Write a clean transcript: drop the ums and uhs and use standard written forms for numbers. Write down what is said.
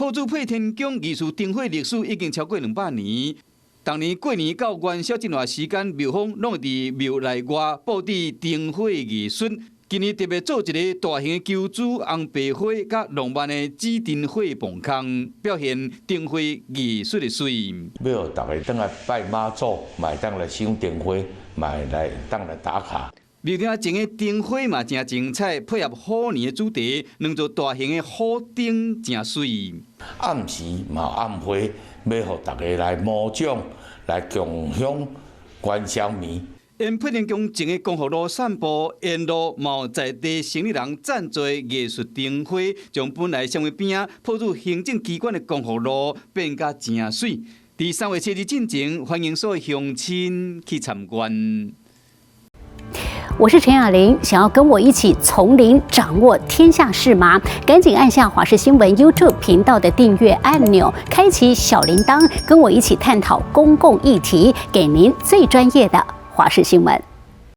土主配天宫艺术灯会历史已经超过200年。当年过年到元宵这段时间，庙方拢会伫庙内外布置灯会艺术。今年特别做一个大型的球珠、红白花，甲浪漫的紫灯会棚空，表现灯会艺术的水。要互大家当来拜妈祖，买当来赏灯会，买来当来打卡。庙顶前的灯花嘛真精彩，配合虎年的主题，两座大型的虎灯真水。暗时嘛暗花，要互大家来模奖，来共享元宵暝。因配天宫前的光复路散步，沿路嘛在地生意人赞助艺术灯花，将本来相位边铺入行政机关的光复路变甲真水。伫3月7日进前，欢迎所有乡亲去参观。我是陈雅玲，想要跟我一起从零掌握天下事吗？赶紧按下华视新闻 YouTube 频道的订阅按钮，开启小铃铛，跟我一起探讨公共议题，给您最专业的华视新闻。